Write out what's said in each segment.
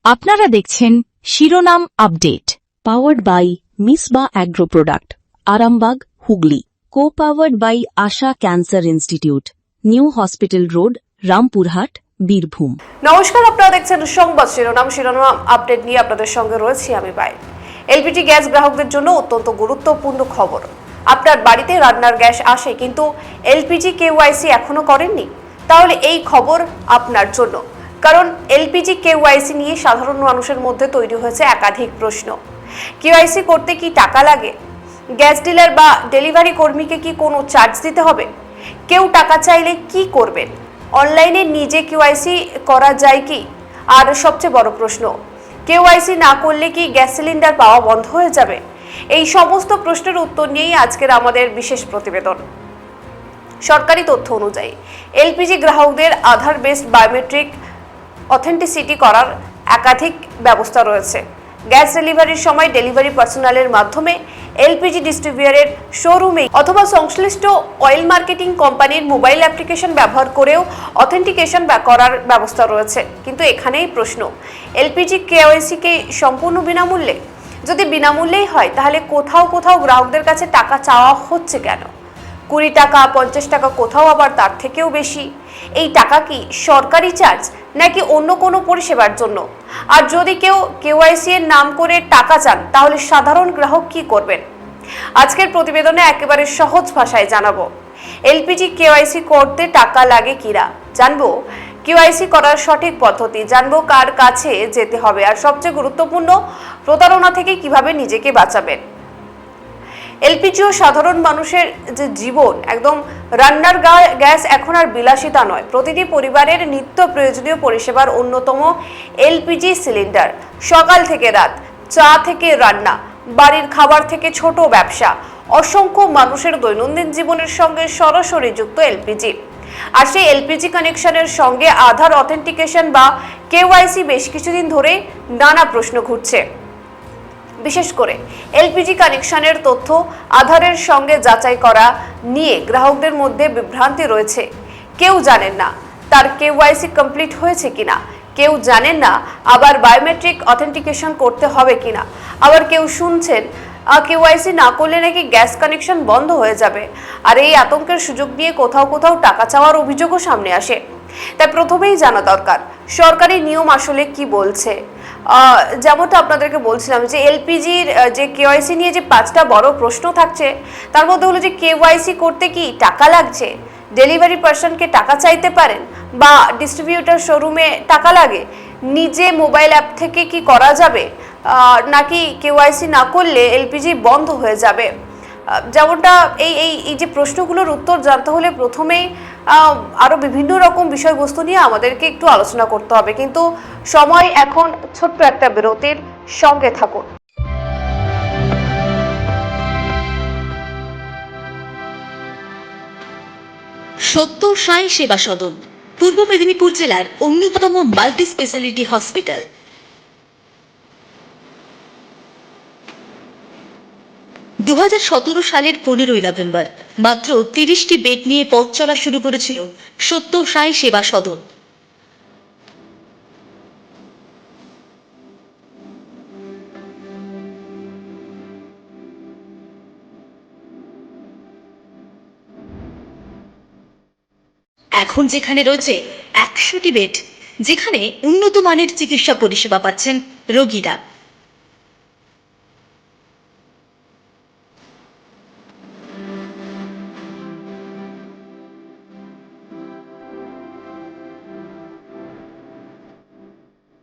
আপনারা দেখছেন শিরোনাম update, powered by Misba agro product, Arambagh, Hooghly. Co powered by Asha cancer institute, new hospital road, Rampurhat, Birbhum. নমস্কার, আপনারা দেখছেন সংবাদ শিরোনাম আপডেট নিয়ে আপনাদের সঙ্গে রয়েছি আমি পাই। এলপিজি গ্যাস গ্রাহকদের জন্য অত্যন্ত গুরুত্বপূর্ণ খবর। আপনার বাড়িতে রান্নার গ্যাস আসে, কিন্তু এলপিজি কেওয়াইসি এখনো করেননি? তাহলে এই খবর আপনার জন্য, কারণ এলপিজি কেওয়াইসি নিয়ে সাধারণ মানুষের মধ্যে তৈরি হয়েছে একাধিক প্রশ্ন। কেওয়াইসি করতে কি টাকা লাগে? গ্যাস ডিলার বা ডেলিভারি কর্মীকে কি কোনো চার্জ দিতে হবে? কেউ টাকা চাইলে কি করবেন? অনলাইনে নিজে কেওয়াইসি করা যায় কি? আর সবচেয়ে বড় প্রশ্ন, কেওয়াইসি না করলে কি গ্যাস সিলিন্ডার পাওয়া বন্ধ হয়ে যাবে? এই সমস্ত প্রশ্নের উত্তর নিয়েই আজকের আমাদের বিশেষ প্রতিবেদন। সরকারি তথ্য অনুযায়ী এলপিজি গ্রাহকদের আধার বেসড বায়োমেট্রিক অথেন্টিসিটি করার একাধিক ব্যবস্থা রয়েছে। গ্যাস ডেলিভারির সময় ডেলিভারি পার্সোনালের মাধ্যমে এলপিজি ডিস্ট্রিবিউটরের শোরুমে অথবা সংশ্লিষ্ট অয়েল মার্কেটিং কোম্পানির মোবাইল অ্যাপ্লিকেশন ব্যবহার করেও অথেন্টিকেশন করার ব্যবস্থা রয়েছে। কিন্তু এখানেই প্রশ্ন, এলপিজি কেওয়াইসি কি সম্পূর্ণ বিনামূল্যে? যদি বিনামূল্যেই হয়, তাহলে কোথাও কোথাও গ্রাহকদের কাছে টাকা চাওয়া হচ্ছে কেন? 20 টাকা, 50 টাকা, কোথাও আবার তার থেকেও বেশি। এই টাকা কি সরকারি চার্জ নাকি অন্য কোনো পরিষেবার জন্য? আর যদি কেউ কেওয়াইসি এর নাম করে টাকা চান, তাহলে সাধারণ গ্রাহক কি করবেন? আজকের প্রতিবেদনে একেবারে সহজ ভাষায় জানাবো এলপিজি কেওয়াইসি করতে টাকা লাগে কিনা, জানবো কেওয়াইসি করার সঠিক পদ্ধতি, জানবো কার কাছে যেতে হবে, আর সবচেয়ে গুরুত্বপূর্ণ, প্রতারণা থেকে কিভাবে নিজেকে বাঁচাবেন। এলপিজি ও সাধারণ মানুষের যে জীবন, একদম রান্নার গ্যাস এখন আর বিলাসিতা নয়, প্রতিটি পরিবারের নিত্য প্রয়োজনীয় পরিষেবার অন্যতম এলপিজি সিলিন্ডার। সকাল থেকে রাত, চা থেকে রান্না, বাড়ির খাবার থেকে ছোট ব্যবসা, অসংখ্য মানুষের দৈনন্দিন জীবনের সঙ্গে সরাসরি যুক্ত এলপিজি। আর সেই এলপিজি কানেকশনের সঙ্গে আধার অথেন্টিকেশন বা কেওয়াইসি বেশ কিছুদিন ধরে নানা প্রশ্ন ঘুরছে। বিশেষ করে এলপিজি কানেকশনের তথ্য আধারের সঙ্গে যাচাই করা নিয়ে গ্রাহকদের মধ্যে বিভ্রান্তি রয়েছে। কেউ জানেন না তার কেওয়াইসি কমপ্লিট হয়েছে কিনা, কেউ জানেন না আবার বায়োমেট্রিক অথেন্টিকেশন করতে হবে কিনা, আবার কেউ শুনছেন কেওয়াইসি না করলে নাকি গ্যাস কানেকশন বন্ধ হয়ে যাবে। আর এই আতঙ্কের সুযোগ নিয়ে কোথাও কোথাও টাকা চাওয়ার অভিযোগও সামনে আসে। তাই প্রথমেই জানা দরকার সরকারি নিয়ম আসলে কি বলছে। যেমনটা আপনাদেরকে বলছিলাম যে এলপিজির যে কেওয়াইসি নিয়ে যে 5টা বড় প্রশ্ন থাকছে, তার মধ্যে হলো যে কেওয়াইসি করতে কি টাকা লাগছে, ডেলিভারি পার্সনকে টাকা চাইতে পারেন, বা ডিস্ট্রিবিউটর শোরুমে টাকা লাগে, নিজে মোবাইল অ্যাপ থেকে কি করা যাবে, নাকি কেওয়াইসি না করলে এলপিজি বন্ধ হয়ে যাবে। যেমনটা এই যে প্রশ্নগুলোর উত্তর জানতে হলে প্রথমেই আরো বিভিন্ন রকম বিষয়বস্তু নিয়ে আমাদেরকে একটু আলোচনা করতে হবে, কিন্তু সময় এখন ছোট্ট একটা বিরতির, সঙ্গে থাকুন। সত্য সাই সেবা সদন, পূর্ব মেদিনীপুর জেলার অন্যতম মাল্টি স্পেশালিটি হসপিটাল। 2017 সালের 15ই নভেম্বর মাত্র 30টি বেড নিয়ে পথ চলা শুরু করেছিল সত্য সাই সেবা সদন। এখন যেখানে রয়েছে 100টি বেড, যেখানে উন্নত মানের চিকিৎসা পরিষেবা পাচ্ছেন রোগীরা।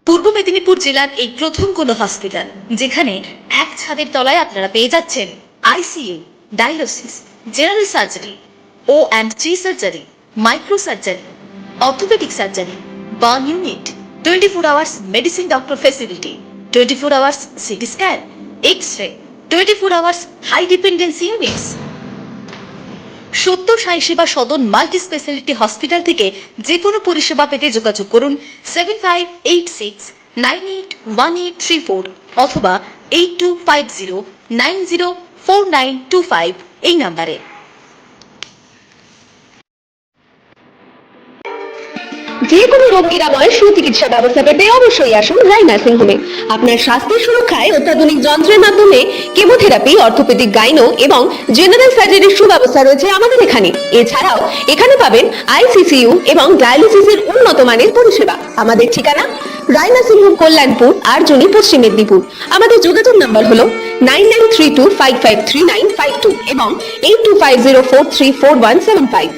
পূর্ব মেদিনীপুর জেলার এই প্রথম কোনো হসপিটাল যেখানে এক ছাদের তলায় আপনারা পেয়ে যাচ্ছেন ICU, dialysis, general surgery, O&G surgery, micro surgery, orthopaedic surgery, burn unit, 24 hours medicine doctor facility, 24 hours CT scan, x-ray, 24 hours high dependency units. Satya Sai সেবা সদন মাল্টি স্পেশালিটি হসপিটাল থেকে যে কোনো পরিষেবা পেতে যোগাযোগ করুন 7586981834 অথবা 8250904925 এই নাম্বারে। যে কোনো রোগ নিরাময়ের সুচিকিৎসা ব্যবস্থা পেতে অবশ্যই আসুন রায় নার্সিং হোমে। আপনার স্বাস্থ্যের সুরক্ষায় অত্যাধুনিক যন্ত্রের মাধ্যমে কেমোথেরাপি, অর্থোপেডিক, গাইনো এবং জেনারেল সার্জারির সুব্যবস্থা রয়েছে আমাদের এখানে। এছাড়াও এখানে পাবেন আইসিসিইউ এবং ডায়ালিসিসের উন্নত মানের পরিষেবা। আমাদের ঠিকানা রায় নার্সিং হোম, কল্যাণপুর, আরজনি, পশ্চিম মেদিনীপুর। আমাদের যোগাযোগ নাম্বার হলো 9932553952 এবং 8250434175।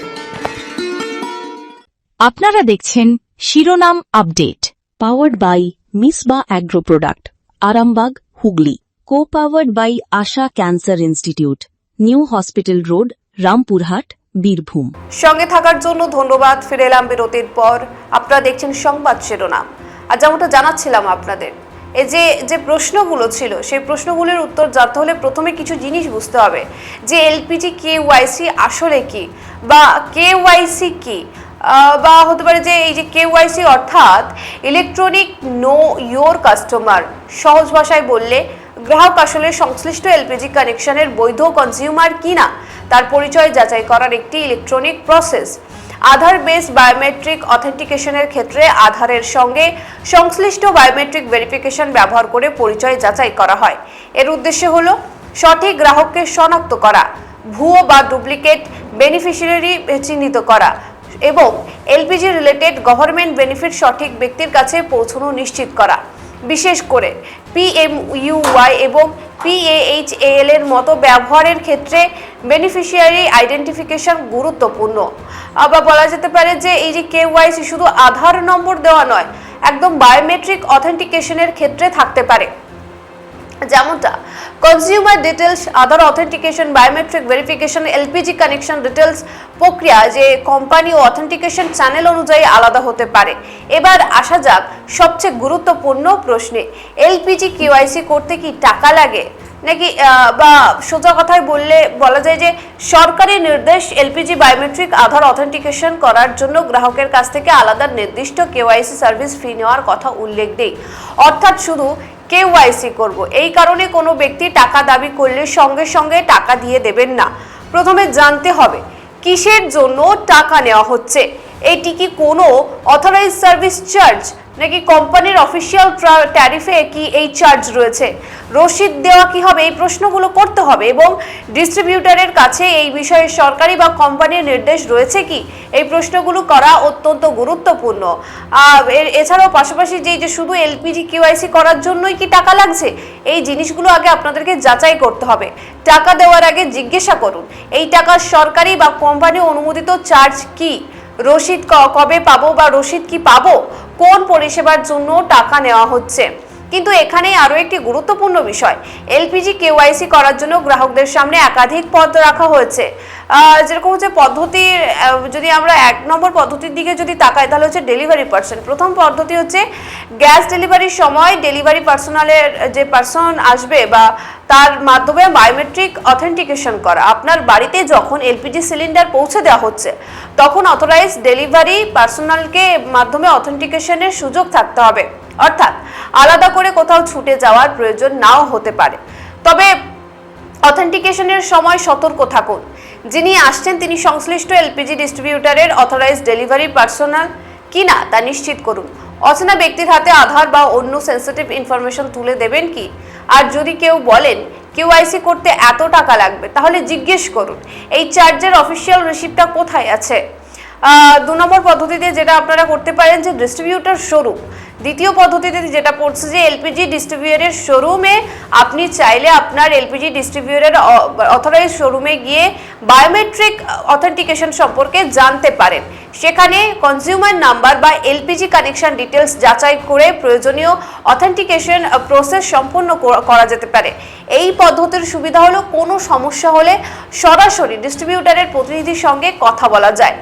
আপনারা দেখছেন শিরোনাম update, powered by Misba agro product, Arambagh, Hooghly. Co powered by Asha cancer institute, new hospital road, Rampurhat, Birbhum. সঙ্গে থাকার জন্য ধন্যবাদ। ফিরে এলাম বিরতির পর। আপনারা দেখছেন সংবাদ শিরোনাম। আর যেমনটা জানাচ্ছিলাম আপনাদের, এই যে প্রশ্নগুলো ছিল, সেই প্রশ্নগুলোর উত্তর জানতে হলে প্রথমে কিছু জিনিস বুঝতে হবে যে এলপিজি কেওয়াইসি আসলে কি, বা কেওয়াইসি কি, বা হতে পারে যে এই যে কেওয়াইসি অর্থাৎ ইলেকট্রনিক নো ইয়োর কাস্টমার। সহজ ভাষায় বললে গ্রাহক আসলে সংশ্লিষ্ট এলপিজি কানেকশনের বৈধ কনজিউমার কিনা তার পরিচয় যাচাই করার একটি ইলেকট্রনিক প্রসেস। আধার বেস বায়োমেট্রিক অথেন্টিকেশনের ক্ষেত্রে আধারের সঙ্গে সংশ্লিষ্ট বায়োমেট্রিক ভেরিফিকেশন ব্যবহার করে পরিচয় যাচাই করা হয়। এর উদ্দেশ্য হলো সঠিক গ্রাহককে শনাক্ত করা, ভুয়ো বা ডুপ্লিকেট বেনিফিশিয়ারি চিহ্নিত করা এবং এলপিজি রিলেটেড গভর্নমেন্ট বেনিফিট সঠিক ব্যক্তির কাছে পৌঁছানো নিশ্চিত করা। বিশেষ করে পিএমইউওয়াই এবং পিএইচএল এর মতো ব্যবহারের ক্ষেত্রে বেনিফিশিয়ারি আইডেন্টিফিকেশন গুরুত্বপূর্ণ। আবার বলা যেতে পারে যে এই যে কেওয়াইসি শুধু আধার নম্বর দেওয়া নয়, একদম বায়োমেট্রিক অথেন্টিকেশনের ক্ষেত্রে থাকতে পারে। যেমনটা consumer details, Aadhaar authentication, biometric verification, LPG connection details প্রক্রিয়া যে কোম্পানি ও অথেন্টিকেশন চ্যানেল অনুযায়ী আলাদা হতে পারে। এবার আসা যাক সবচেয়ে গুরুত্বপূর্ণ প্রশ্নে, এলপিজি কেওয়াইসি করতে কি টাকা লাগে নাকি, বা সোজা কথায় বলা যায় যে সরকারি নির্দেশ এলপিজি বায়োমেট্রিক আধার অথেন্টিকেশন করার জন্য গ্রাহকের কাছ থেকে আলাদা নির্দিষ্ট কেওয়াইসি সার্ভিস ফি নেওয়ার কথা উল্লেখ নেই। অর্থাৎ শুধু কেওয়াইসি করব, এই কারণে কোনো ব্যক্তি টাকা দাবি করলে সঙ্গে সঙ্গে টাকা দিয়ে দেবেন না। প্রথমে জানতে হবে কিসের জন্য টাকা নেওয়া হচ্ছে। এটি কি কোনো অথরাইজ সার্ভিস চার্জ নাকি কোম্পানির অফিসিয়াল ট্যারিফে কি এই চার্জ রয়েছে, রসিদ দেওয়া কি হবে, এই প্রশ্নগুলো করতে হবে। এবং ডিস্ট্রিবিউটরের কাছে এই বিষয়ে সরকারি বা কোম্পানির নির্দেশ রয়েছে কি, এই প্রশ্নগুলো করা অত্যন্ত গুরুত্বপূর্ণ। এছাড়াও পাশাপাশি যে শুধু এলপিজি কেওয়াইসি করার জন্যই কি টাকা লাগছে, এই জিনিসগুলো আগে আপনাদেরকে যাচাই করতে হবে। টাকা দেওয়ার আগে জিজ্ঞাসা করুন এই টাকার সরকারি বা কোম্পানি অনুমোদিত চার্জ কি, রসিদ কবে পাবো বা রসিদ কি পাবো, কোন পরিষেবার জন্য টাকা নেওয়া হচ্ছে। কিন্তু এখানে আরো একটি গুরুত্বপূর্ণ বিষয়, এলপিজি কেওয়াইসি করার জন্য গ্রাহকদের সামনে একাধিক পদ রাখা হয়েছে। যেরকম হচ্ছে পদ্ধতির, যদি আমরা 1 নম্বর পদ্ধতির দিকে যদি তাকাই তাহলে হচ্ছে ডেলিভারি পার্সন। প্রথম পদ্ধতি হচ্ছে গ্যাস ডেলিভারির সময় ডেলিভারি পার্সোনালের যে পার্সন আসবে বা তার মাধ্যমে বায়োমেট্রিক অথেন্টিকেশন করা। আপনার বাড়িতে যখন এলপিজি সিলিন্ডার পৌঁছে দেওয়া হচ্ছে তখন অথরাইজ ডেলিভারি পার্সোনালকে মাধ্যমে অথেন্টিকেশনের সুযোগ থাকতে হবে, অর্থাৎ আলাদা করে কোথাও ছুটে যাওয়ার প্রয়োজন নাও হতে পারে। তবে অথেন্টিকেশনের সময় সতর্ক থাকুন, যিনি আসছেন তিনি সংশ্লিষ্ট এলপিজি ডিস্ট্রিবিউটরের অথরাইজ ডেলিভারি পার্সোনাল কিনা তা নিশ্চিত করুন। অচেনা ব্যক্তির হাতে আধার বা অন্য সেন্সিটিভ ইনফরমেশন তুলে দেবেন কি। আর যদি কেউ বলেন কেওয়াইসি করতে এত টাকা লাগবে, তাহলে জিজ্ঞেস করুন এই চার্জের অফিসিয়াল রিসিপ্টটা কোথায় আছে। 2 নম্বর পদ্ধতিতে যেটা আপনারা করতে পারেন যে ডিস্ট্রিবিউটর শোরুম। দ্বিতীয় পদ্ধতিতে যেটা পড়ছে যে এলপিজি ডিস্ট্রিবিউটরের শোরুমে আপনি চাইলে আপনার এলপিজি ডিস্ট্রিবিউটরের অথরাইজ শোরুমে গিয়ে বায়োমেট্রিক অথেন্টিকেশন সম্পর্কে জানতে পারেন। সেখানে কনজিউমার নাম্বার বা এলপিজি কানেকশন ডিটেলস যাচাই করে প্রয়োজনীয় অথেন্টিকেশন প্রসেস সম্পন্ন করা যেতে পারে। এই পদ্ধতির সুবিধা হলো কোনো সমস্যা হলে সরাসরি ডিস্ট্রিবিউটরের প্রতিনিধির সঙ্গে কথা বলা যায়।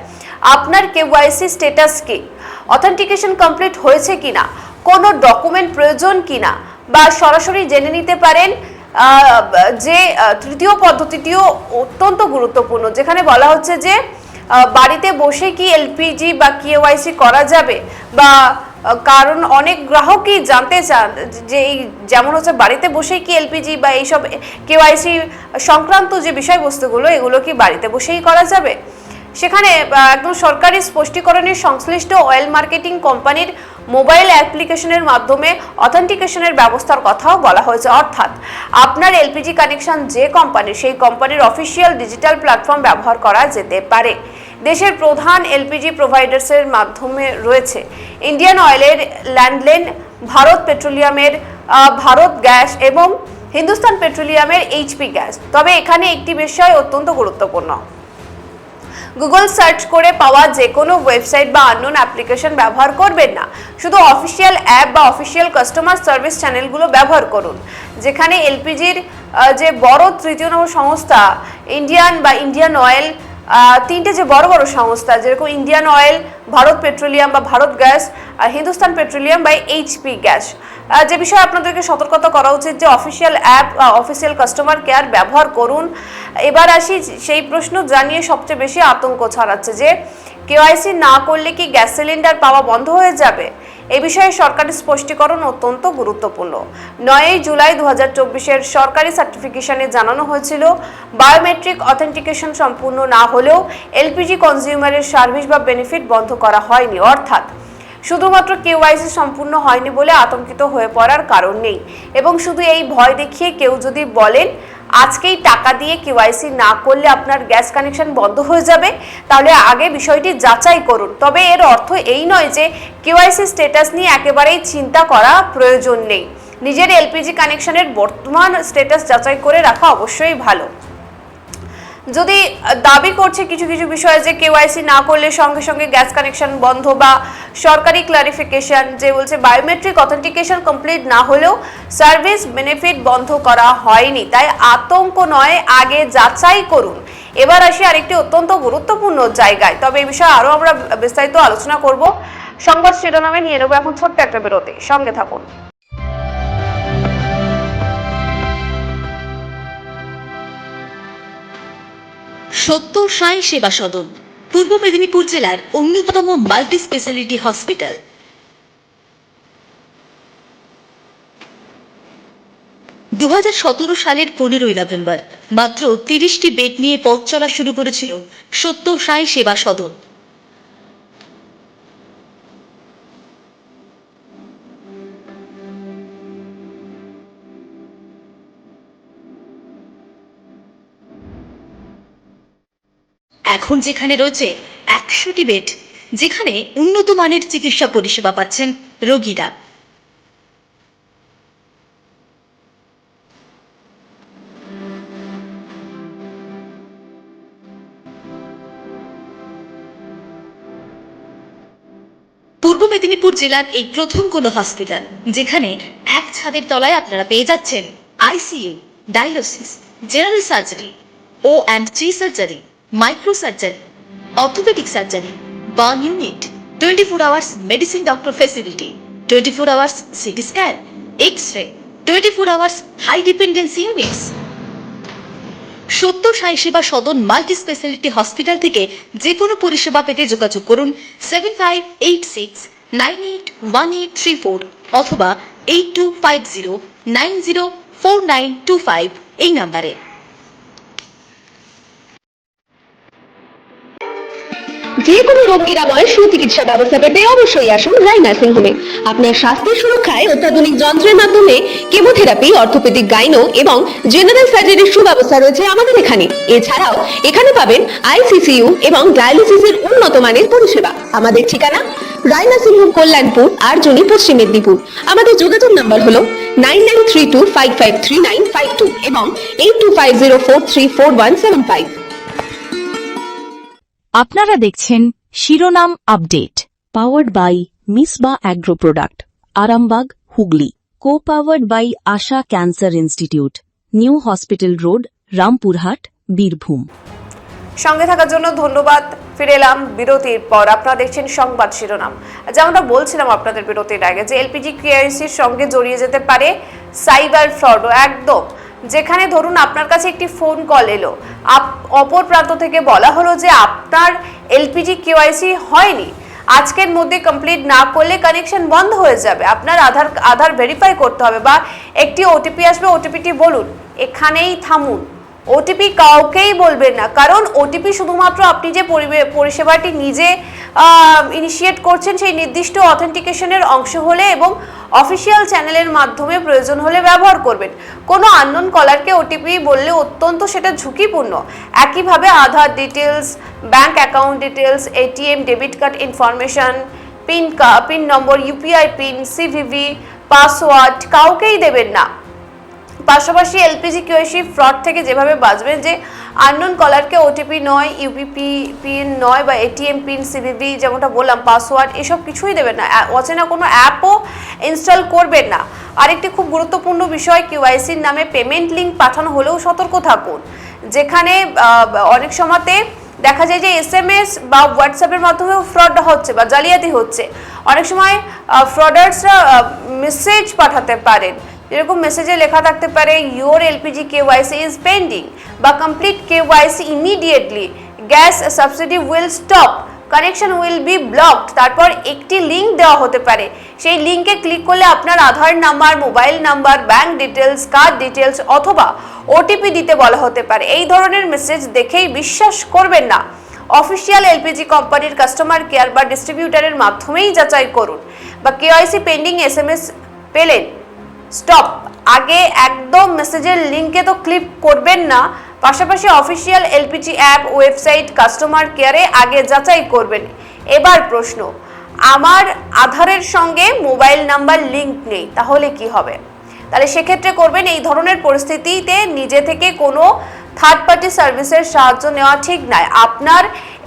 আপনার কেওয়াইসি স্ট্যাটাস কি, অথেন্টিকেশন কমপ্লিট হয়েছে কিনা, কোনো ডকুমেন্ট প্রয়োজন কিনা, বা সরাসরি জেনে নিতে পারেন। যে তৃতীয় পদ্ধতিটিও অত্যন্ত গুরুত্বপূর্ণ, যেখানে বলা হচ্ছে যে বাড়িতে বসে কি এলপিজি বা কেওয়াইসি করা যাবে, বা কারণ অনেক গ্রাহকই জানতে চান যে এই যেমন হচ্ছে বাড়িতে বসেই কি এলপিজি বা এইসব কেওয়াইসি সংক্রান্ত যে বিষয়বস্তুগুলো এগুলো কি বাড়িতে বসেই করা যাবে। সেখানে একদম সরকারি স্পষ্টীকরণের সংশ্লিষ্ট অয়েল মার্কেটিং কোম্পানির মোবাইল অ্যাপ্লিকেশনের মাধ্যমে অথেন্টিকেশনের ব্যবস্থার কথাও বলা হয়েছে। অর্থাৎ আপনার এলপিজি কানেকশন যে কোম্পানির, সেই কোম্পানির অফিসিয়াল ডিজিটাল প্ল্যাটফর্ম ব্যবহার করা যেতে পারে। দেশের প্রধান এলপিজি প্রোভাইডার্সের মাধ্যমে রয়েছে ইন্ডিয়ান অয়েলের ল্যান্ডলেন, ভারত পেট্রোলিয়ামের ভারত গ্যাস এবং হিন্দুস্তান পেট্রোলিয়ামের এইচপি গ্যাস। তবে এখানে একটি বিষয় অত্যন্ত গুরুত্বপূর্ণ, গুগল সার্চ করে পাওয়া যে কোনো ওয়েবসাইট বা আননোন অ্যাপ্লিকেশন ব্যবহার করবেন না। শুধু অফিসিয়াল অ্যাপ বা অফিসিয়াল কাস্টমার সার্ভিস চ্যানেলগুলো ব্যবহার করুন। যেখানে এলপিজির যে বড় তৃতীয় নম্বর সংস্থা ইন্ডিয়ান অয়েল, তিনটে যে বড় বড় সংস্থা যেরকম ইন্ডিয়ান অয়েল, ভারত পেট্রোলিয়াম বা ভারত গ্যাস আর হিন্দুস্তান পেট্রোলিয়াম বা এইচপি গ্যাস, যে বিষয়ে আপনাদেরকে সতর্কতা করা উচিত যে অফিসিয়াল অ্যাপ বা অফিসিয়াল কাস্টমার কেয়ার ব্যবহার করুন। এবার আসি সেই প্রশ্ন জানিয়ে সবচেয়ে বেশি আতঙ্ক ছড়াচ্ছে যে কেওয়াইসি না করলে কি গ্যাস সিলিন্ডার পাওয়া বন্ধ হয়ে যাবে? এই বিষয়ে সরকারি স্পষ্টীকরণ অত্যন্ত গুরুত্বপূর্ণ। 9 জুলাই 2024-এর সরকারি সার্টিফিকেশনে জানানো হয়েছিল বায়োমেট্রিক অথেন্টিকেশন সম্পূর্ণ না হলেও এলপিজি কনজিউমারের সার্ভিস বা বেনিফিট বন্ধ করা হয়নি। অর্থাৎ শুধুমাত্র কেওয়াইসি সম্পূর্ণ হয়নি বলে আতঙ্কিত হয়ে পড়ার কারণ নেই। এবং শুধু এই ভয় দেখিয়ে কেউ যদি বলেন আজকেই টাকা দিয়ে কেওয়াইসি না করলে আপনার গ্যাস কানেকশন বন্ধ হয়ে যাবে, তাহলে আগে বিষয়টি যাচাই করুন। তবে এর অর্থ এই নয় যে কেওয়াইসি স্ট্যাটাস নিয়ে একেবারেই চিন্তা করা প্রয়োজন নেই। নিজের এলপিজি কানেকশনের বর্তমান স্ট্যাটাস যাচাই করে রাখা অবশ্যই ভালো। যদি দাবি করছে কিছু কিছু বিষয়ে যে কেওয়াইসি না করলে সঙ্গে সঙ্গে গ্যাস কানেকশন বন্ধ, বা সরকারি ক্লারিফিকেশন যে বলছে বায়োমেট্রিক অথেন্টিকেশন কমপ্লিট না হলেও সার্ভিস বেনিফিট বন্ধ করা হয়নি, তাই আতঙ্ক নয়, আগে যাচাই করুন। এবার আসি আরেকটি অত্যন্ত গুরুত্বপূর্ণ জায়গায়, তবে এই বিষয়ে আরও আমরা বিস্তারিত আলোচনা করব। সংবাদ শিরোনামে নিয়ে নেব এখন ছোট্ট একটা বিরতি, সঙ্গে থাকুন। সত্য সাই সেবা সদন পূর্ব মেদিনীপুর জেলার অন্যতম মাল্টি স্পেশালিটি হসপিটাল। 2017 সালের 15 নভেম্বর মাত্র 30টি বেড নিয়ে পথ চলা শুরু করেছিল সত্য সাই সেবা সদন। এখন যেখানে রয়েছে 100টি বেড, যেখানে উন্নত মানের চিকিৎসা পরিষেবা পাচ্ছেন রোগীরা। পূর্ব মেদিনীপুর জেলার এই প্রথম কোনো হসপিটাল যেখানে এক ছাদের তলায় আপনারা পেয়ে যাচ্ছেন ICU, dialysis, general surgery, O&G surgery, micro surgery, orthopaedic surgery, burn unit, 24 hours medicine doctor facility, 24 hours CT scan, x-ray, 24 hours high dependency units. Satya Sai সেবা সদন মাল্টি স্পেশালিটি হসপিটাল থেকে যে কোনো পরিষেবা পেতে যোগাযোগ করুন 7586981834 অথবা 8250904925 এই নাম্বারে। যে কোনো রোগ নিরাময়ের সুচিকিৎসা ব্যবস্থা পেতে অবশ্যই আসুন রায় নার্সিং হোমে। আপনার স্বাস্থ্যের সুরক্ষায় অত্যাধুনিক যন্ত্রের মাধ্যমে কেমোথেরাপি, অর্থোপেডিক, গাইনো এবং জেনারেল সার্জারির সুব্যবস্থা রয়েছে আমাদের এখানে। এছাড়াও এখানে পাবেন আইসিসিইউ এবং ডায়ালিসিসের উন্নত মানের পরিষেবা। আমাদের ঠিকানা রায় নার্সিং হোম, কল্যাণপুর, আরজনি, পশ্চিম মেদিনীপুর। আমাদের যোগাযোগ নাম্বার হলো 9932553952 এবং 8250434175। আপনারা দেখছেন শিরোনাম update, powered by Misba agro product, Arambagh, Hooghly. Co powered by Asha cancer institute, new hospital road, Rampurhat, Birbhum. সঙ্গে থাকার জন্য ধন্যবাদ। ফিরে এলাম বিরতির পর। আপনারা দেখছেন সংবাদ শিরোনাম। যেমনটা বলছিলাম আপনাদের বিরতির আগে যে এলপিজি কেওয়াইসির সঙ্গে জড়িয়ে যেতে পারে সাইবার ফ্রডও। একদম, যেখানে ধরুন আপনার কাছে একটি ফোন কল এলো, অপর প্রান্ত থেকে বলা হলো যে আপনার এলপিজি কেওয়াইসি হয়নি, আজকের মধ্যে কমপ্লিট না করলে কানেকশন বন্ধ হয়ে যাবে, আপনার আধার ভেরিফাই করতে হবে, বা একটি ওটিপি আসবে, ওটিপিটি বলুন। এখানেই থামুন, ওটিপি কাউকেই বলবেন না, কারণ ওটিপি শুধুমাত্র আপনি যে পরিষেবাটি নিজে ইনিশিয়েট করছেন সেই নির্দিষ্ট অথেন্টিকেশনের অংশ হলে এবং অফিসিয়াল চ্যানেলের মাধ্যমে প্রয়োজন হলে ব্যবহার করবেন। কোনো আননোন কলারকে ওটিপি বললে অত্যন্ত সেটা ঝুঁকিপূর্ণ। একইভাবে Aadhaar details, bank account details, ATM, debit card information, PIN number, UPI PIN, CVV, password কাউকেই দেবেন না। পাশাপাশি এলপিজি কেওয়াইসি ফ্রড থেকে যেভাবে বাঁচবেন, যে আননোন কলারকে ওটিপি নয়, ইউপিপি পিন নয়, বা এটিএম পিন, সিভিভি যেমনটা বললাম, পাসওয়ার্ড এসব কিছুই দেবেন না। অচেনা কোনো অ্যাপও ইনস্টল করবেন না। আরেকটি খুব গুরুত্বপূর্ণ বিষয়, কেওয়াইসির নামে পেমেন্ট লিঙ্ক পাঠানো হলেও সতর্ক থাকুন। যেখানে অনেক সময়তে দেখা যায় যে এসএমএস বা হোয়াটসঅ্যাপের মাধ্যমেও ফ্রড হচ্ছে বা জালিয়াতি হচ্ছে। অনেক সময় ফ্রডার্সরা মেসেজ পাঠাতে পারেন, যেরকম মেসেজে লেখা থাকতে পারে your LPG KYC is pending, বা complete KYC immediately, gas subsidy will stop, connection will be blocked. তারপর একটি লিঙ্ক দেওয়া হতে পারে, সেই লিঙ্কে ক্লিক করলে আপনার Aadhaar number, mobile number, bank details, card details অথবা ওটিপি দিতে বলা হতে পারে। এই ধরনের মেসেজ দেখেই বিশ্বাস করবেন না। অফিসিয়াল এলপিজি কোম্পানির কাস্টমার কেয়ার বা ডিস্ট্রিবিউটারের মাধ্যমেই যাচাই করুন। বা কেওয়াইসি পেন্ডিং এসএমএস পেলেন, স্টপ, আগে একদম মেসেজের লিঙ্কে তো ক্লিক করবেন না। পাশাপাশি official LPG app, website, customer কেয়ারে আগে যাচাই করবেন। এবার প্রশ্ন, আমার আধারের সঙ্গে মোবাইল নাম্বার লিঙ্ক নেই, তাহলে কি হবে? তাহলে সেক্ষেত্রে করবেন, এই ধরনের পরিস্থিতিতে নিজে থেকে কোনো থার্ড পার্টি সার্ভিসের সাহায্য নেওয়া ঠিক নয়। আপনার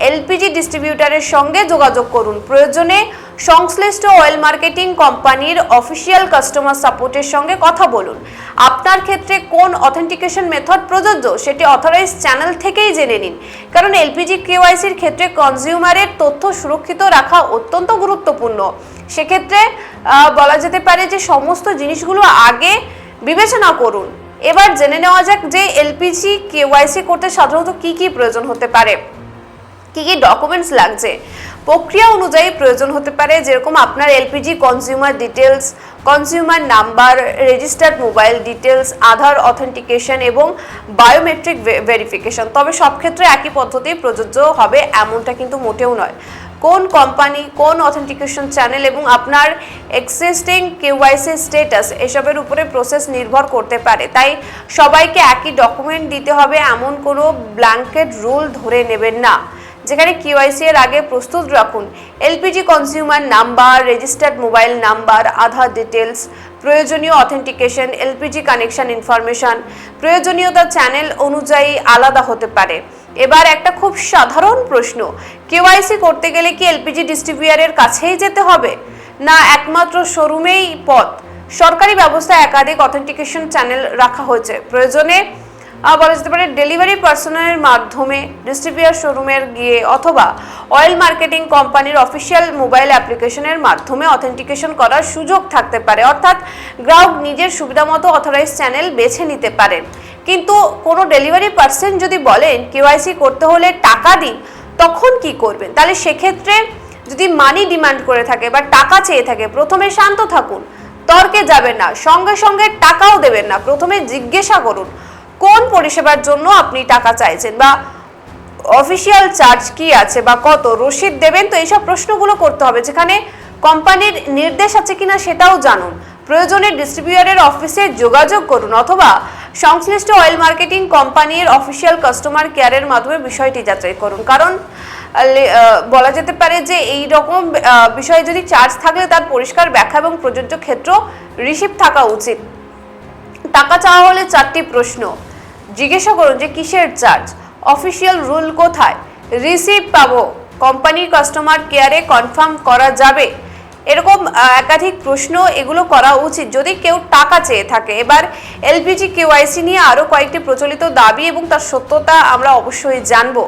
এলপিজি ডিস্ট্রিবিউটারের সঙ্গে যোগাযোগ করুন। প্রয়োজনে সংশ্লিষ্ট অয়েল মার্কেটিং কোম্পানির অফিসিয়াল কাস্টমার সাপোর্টের সঙ্গে কথা বলুন। আপনার ক্ষেত্রে কোন অথেন্টিকেশন মেথড প্রযোজ্য সেটি অথরাইজড চ্যানেল থেকেই জেনে নিন, কারণ এলপিজি কেওয়াইসির ক্ষেত্রে কনজিউমারের তথ্য সুরক্ষিত রাখা অত্যন্ত গুরুত্বপূর্ণ। সেক্ষেত্রে বলা যেতে পারে যে সমস্ত জিনিসগুলো আগে বিবেচনা করুন। এবার জেনে নেওয়া যাক যে এলপিজি কেওয়াইসি করতে সাধারণত কি কি প্রয়োজন হতে পারে, কি কি ডকুমেন্টস লাগছে। প্রক্রিয়া অনুযায়ী প্রয়োজন হতে পারে, যেরকম আপনার LPG consumer details, consumer number, registered mobile details, Aadhaar authentication এবং বায়োমেট্রিক ভেরিফিকেশন। তবে সব ক্ষেত্রে একই পদ্ধতি প্রযোজ্য হবে এমনটা কিন্তু মোটেও নয়। কোন কোম্পানি, কোন অথেন্টিকেশন চ্যানেল এবং আপনার এক্সিস্টিং কেওয়াইসি স্ট্যাটাস এসবের উপরে প্রসেস নির্ভর করতে পারে। তাই সবাইকে একই ডকুমেন্ট দিতে হবে এমন কোনো ব্ল্যাঙ্কেট রুল ধরে নেবেন না। যেখানে কেওয়াইসি এর আগে প্রস্তুত রাখুন LPG consumer number, registered mobile number, Aadhaar details, প্রয়োজনীয় অথেন্টিকেশন, এলপিজি কানেকশন ইনফরমেশন। প্রয়োজনীয়তা চ্যানেল অনুযায়ী আলাদা হতে পারে। এবার একটা খুব সাধারণ প্রশ্ন, কেওয়াইসি করতে গেলে কি এলপিজি ডিস্ট্রিবিউটারের কাছেই যেতে হবে, না একমাত্র শোরুমেই পথ? সরকারি ব্যবস্থায় একাধিক অথেন্টিকেশন চ্যানেল রাখা হয়েছে। প্রয়োজনে বলা যেতে পারে ডেলিভারি পার্সনের মাধ্যমে, ডিস্ট্রিবিউটার শোরুমের গিয়ে অথবা অয়েল মার্কেটিং কোম্পানির অফিসিয়াল মোবাইল অ্যাপ্লিকেশনের মাধ্যমে অথেন্টিকেশন করার সুযোগ থাকতে পারে। অর্থাৎ গ্রাহক নিজের সুবিধামতো অথরাইজড চ্যানেল বেছে নিতে পারেন। কিন্তু কোনো ডেলিভারি পার্সন যদি বলেন কেওয়াইসি করতে হলে টাকা দিন, তখন কি করবেন? তাহলে সেক্ষেত্রে যদি মানি ডিমান্ড করে থাকে বা টাকা চেয়ে থাকে, প্রথমে শান্ত থাকুন, তর্কে যাবেন না, সঙ্গে সঙ্গে টাকাও দেবেন না। প্রথমে জিজ্ঞাসা করুন কোন পরিষেবার জন্য আপনি টাকা চাইছেন, বা অফিসিয়াল চার্জ কি আছে বা কত, রসিদ দেবেন। তো এইসব প্রশ্নগুলো করতে হবে। যেখানে কোম্পানির নির্দেশ আছে কিনা সেটাও জানুন। প্রয়োজনে ডিস্ট্রিবিউটারের অফিসে যোগাযোগ করুন অথবা সংশ্লিষ্ট অয়েল মার্কেটিং কোম্পানির অফিসিয়াল কাস্টমার কেয়ারের মাধ্যমে বিষয়টি যাচাই করুন। কারণ বলা যেতে পারে যে এই রকম বিষয়ে যদি চার্জ থাকলে তার পরিষ্কার ব্যাখ্যা এবং প্রযোজ্য ক্ষেত্র রিসিপ্ট থাকা উচিত। টাকা চাওয়া হলে 4টি প্রশ্ন জিজ্ঞাসা করুন যে কিসের চার্জ, অফিসিয়াল রুল কোথায়, রিসিপ্ট পাবো, কোম্পানির কাস্টমার কেয়ারে কনফার্ম করা যাবে। এরকম একাধিক প্রশ্ন এগুলো করা উচিত যদি কেউ টাকা চেয়ে থাকে। এবার এলপিজি কেওয়াইসি নিয়ে আরও কয়েকটি প্রচলিত দাবি এবং তার সত্যতা আমরা অবশ্যই জানবো।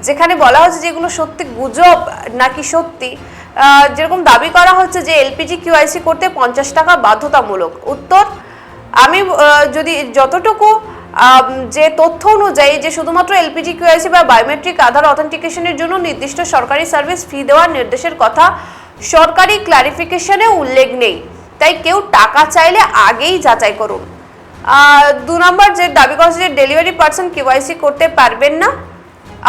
যেখানে বলা হচ্ছে যে এগুলো সত্যি গুজব নাকি সত্যি। যেরকম দাবি করা হচ্ছে যে এলপিজি কেওয়াইসি করতে 50 টাকা বাধ্যতামূলক। উত্তর, আমি যদি যতটুকু যে তথ্য অনুযায়ী যে শুধুমাত্র এলপিজি কেওয়াইসি বা বায়োমেট্রিক আধার অথেন্টিকেশনের জন্য নির্দিষ্ট সরকারি সার্ভিস ফি দেওয়ার নির্দেশের কথা সরকারি ক্লারিফিকেশনে উল্লেখ নেই। তাই কেউ টাকা চাইলে আগেই যাচাই করুন। 2 নম্বর যে দাবি করা হচ্ছে যে ডেলিভারি পার্সন কেওয়াইসি করতে পারবেন না।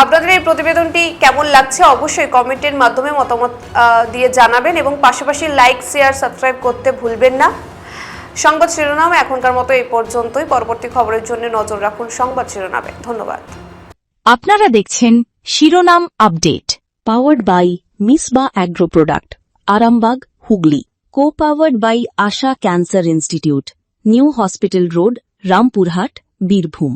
আপনাদের এই প্রতিবেদনটি কেমন লাগছে অবশ্যই কমেন্টের মাধ্যমে মতামত দিয়ে জানাবেন এবং পাশাপাশি লাইক শেয়ার সাবস্ক্রাইব করতে ভুলবেন না। সংবাদ শিরোনাম এখনকার মতো এই পর্যন্তই। পরবর্তী খবরের জন্য নজর রাখুন সংবাদ শিরোনামে। ধন্যবাদ। আপনারা দেখছেন শিরোনাম update, powered by Misba agro product, Arambagh, Hooghly. Co powered by Asha cancer institute, new hospital road, Rampurhat, Birbhum.